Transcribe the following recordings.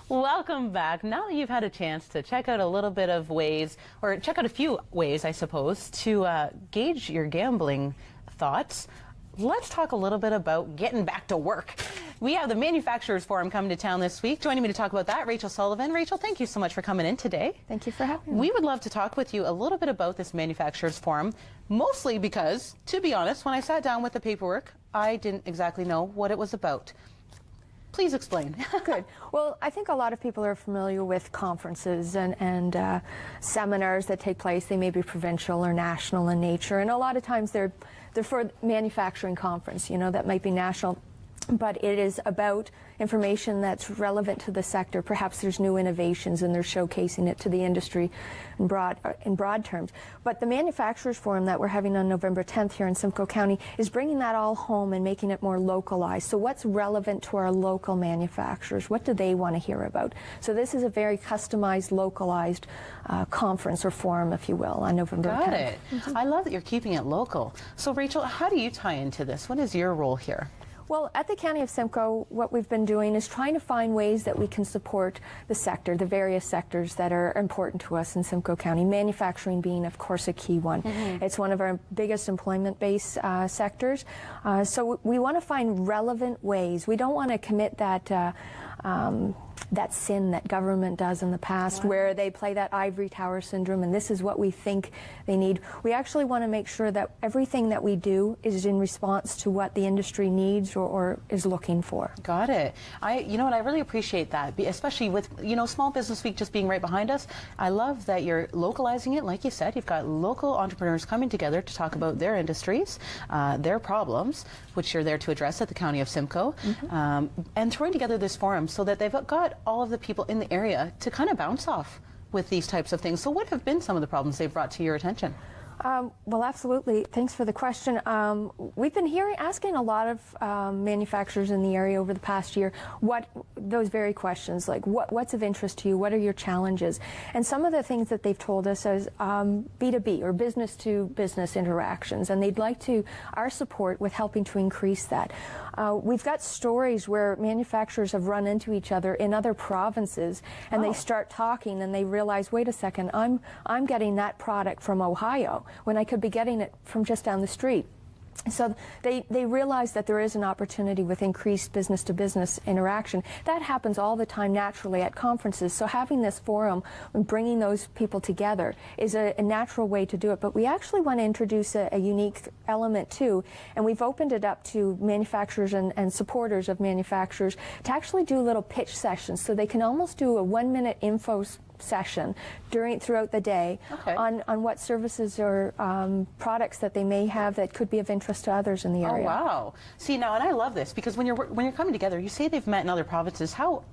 Welcome back. Now that you've had a chance to check out a little bit of ways, or check out a few ways, I suppose, to gauge your gambling thoughts, let's talk a little bit about getting back to work. We have the Manufacturers Forum coming to town this week. Joining me to talk about that, Rachel Sullivan. Rachel, thank you so much for coming in today. Thank you for having me. We would love to talk with you a little bit about this Manufacturers Forum, mostly because, to be honest, when I sat down with the paperwork, I didn't exactly know what it was about. Please explain. Good. Well, I think a lot of people are familiar with conferences and seminars that take place. They may be provincial or national in nature, and a lot of times they're for manufacturing conference, you know, that might be national. But it is about information that's relevant to the sector. Perhaps there's new innovations and they're showcasing it to the industry in broad terms. But the Manufacturers Forum that we're having on November 10th here in Simcoe County is bringing that all home and making it more localized. So what's relevant to our local manufacturers? What do they want to hear about? So this is a very customized, localized conference or forum, if you will, on November 10th. Got it. I love that you're keeping it local. So Rachel, how do you tie into this? What is your role here? Well, at the County of Simcoe, what we've been doing is trying to find ways that we can support the sector, the various sectors that are important to us in Simcoe County, manufacturing being, of course, a key one. It's one of our biggest employment-based sectors. So we want to find relevant ways. We don't want to commit that sin that government does in the past, where they play that ivory tower syndrome and this is what we think they need. We actually want to make sure that everything that we do is in response to what the industry needs or is looking for. Got it. You know what, I really appreciate that, especially with, you know, Small Business Week just being right behind us. I love that you're localizing it. Like you said, you've got local entrepreneurs coming together to talk about their industries, their problems, which you're there to address at the County of Simcoe, and throwing together this forum so that they've got all of the people in the area to kind of bounce off with these types of things. So what have been some of the problems they've brought to your attention? Well, absolutely. Thanks for the question. We've been asking a lot of manufacturers in the area over the past year those very questions, like what's of interest to you, what are your challenges? And some of the things that they've told us is B2B or business to business interactions, and they'd like our support with helping to increase that. We've got stories where manufacturers have run into each other in other provinces, and they start talking and they realize, wait a second, I'm getting that product from Ohio when I could be getting it from just down the street. So they realize that there is an opportunity with increased business-to-business interaction. That happens all the time naturally at conferences. So having this forum and bringing those people together is a natural way to do it. But we actually want to introduce a unique element too, and we've opened it up to manufacturers and supporters of manufacturers to actually do little pitch sessions. So they can almost do a 1-minute info session throughout the day on what services or products that they may have that could be of interest to others in the area. Oh, wow. See, now, and I love this because when you're coming together, you say they've met in other provinces. How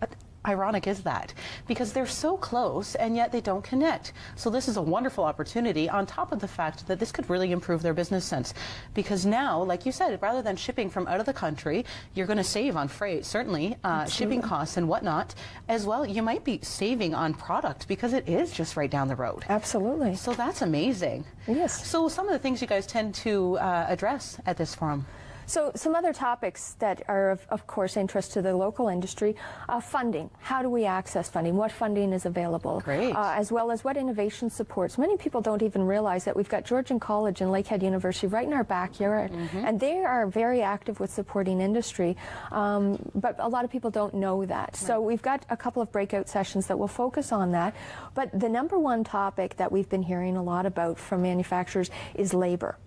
ironic is that? Because they're so close and yet they don't connect. So this is a wonderful opportunity on top of the fact that this could really improve their business sense. Because now, like you said, rather than shipping from out of the country, you're going to save on freight, certainly, shipping costs and whatnot. As well, you might be saving on product because it is just right down the road. Absolutely. So that's amazing. Yes. So some of the things you guys tend to address at this forum. So some other topics that are of course interest to the local industry, funding. How do we access funding? What funding is available? Great. As well as what innovation supports. Many people don't even realize that we've got Georgian College and Lakehead University right in our backyard, and they are very active with supporting industry, but a lot of people don't know that. Right. So we've got a couple of breakout sessions that will focus on that, but the number one topic that we've been hearing a lot about from manufacturers is labor.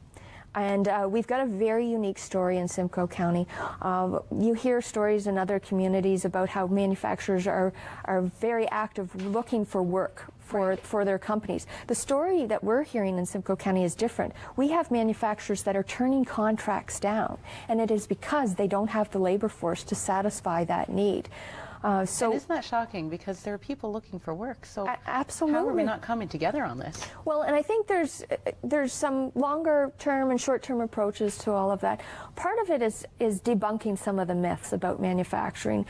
And we've got a very unique story in Simcoe County. You hear stories in other communities about how manufacturers are very active looking for work for their companies. The story that we're hearing in Simcoe County is different. We have manufacturers that are turning contracts down, and it is because they don't have the labor force to satisfy that need. So and isn't that shocking? Because there are people looking for work. So absolutely, how are we not coming together on this? Well, and I think there's some longer term and short term approaches to all of that. Part of it is debunking some of the myths about manufacturing.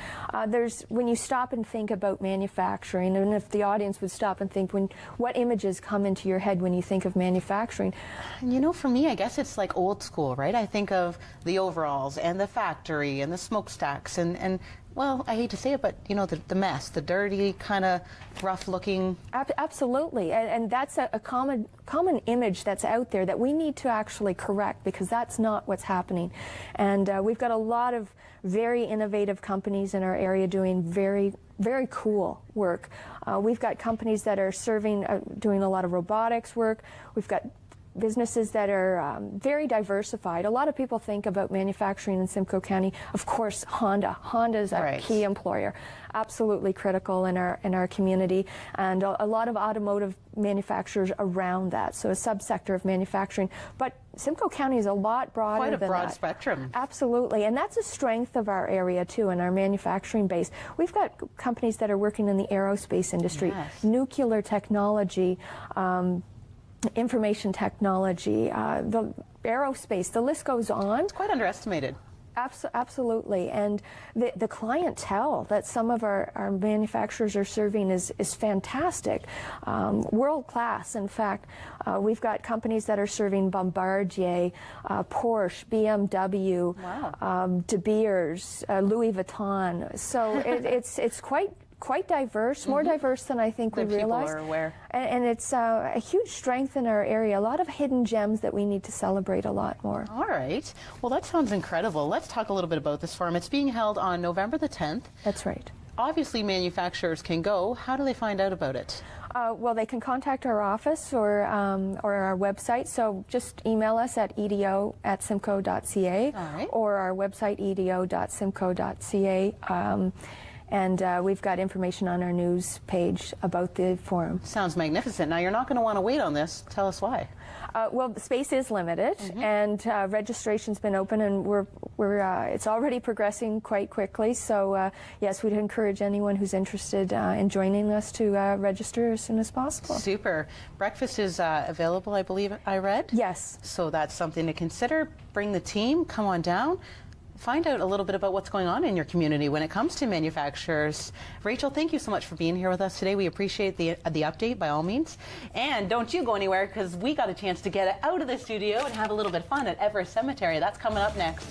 When you stop and think about manufacturing, and if the audience would stop and think, what images come into your head when you think of manufacturing? You know, for me, I guess it's like old school, right? I think of the overalls and the factory and the smokestacks and well, I hate to say it, but you know, the mess, the dirty, kind of rough-looking. Absolutely, and that's a common image that's out there that we need to actually correct, because that's not what's happening. And we've got a lot of very innovative companies in our area doing very cool work. We've got companies that are doing a lot of robotics work. We've got businesses that are very diversified. A lot of people think about manufacturing in Simcoe County. Of course, Honda. Honda is a key employer, absolutely critical in our community, and a lot of automotive manufacturers around that. So a subsector of manufacturing. But Simcoe County is a lot broader than that. Quite a broad spectrum. Absolutely, and that's a strength of our area too, in our manufacturing base. We've got companies that are working in the aerospace industry, nuclear technology, information technology, the aerospace, the list goes on. It's quite underestimated. Absolutely, and the clientele that some of our manufacturers are serving is fantastic, world class. In fact, we've got companies that are serving Bombardier, Porsche, BMW, De Beers, Louis Vuitton. So it's quite diverse, more diverse than I think we realize. People are aware. And it's a huge strength in our area, a lot of hidden gems that we need to celebrate a lot more. All right. Well, that sounds incredible. Let's talk a little bit about this farm. It's being held on November the 10th. That's right. Obviously, manufacturers can go. How do they find out about it? Well, they can contact our office or our website. So just email us at edo@simcoe.ca or our website edo.simcoe.ca. And we've got information on our news page about the forum. Sounds magnificent. Now, you're not going to want to wait on this. Tell us why. Well, the space is limited, and registration's been open, and it's already progressing quite quickly. So, yes, we'd encourage anyone who's interested in joining us to register as soon as possible. Super. Breakfast is available, I believe I read? Yes. So that's something to consider. Bring the team. Come on down. Find out a little bit about what's going on in your community when it comes to manufacturers. Rachel, thank you so much for being here with us today. We appreciate the update by all means. And don't you go anywhere, because we got a chance to get out of the studio and have a little bit of fun at Everest Cemetery. That's coming up next.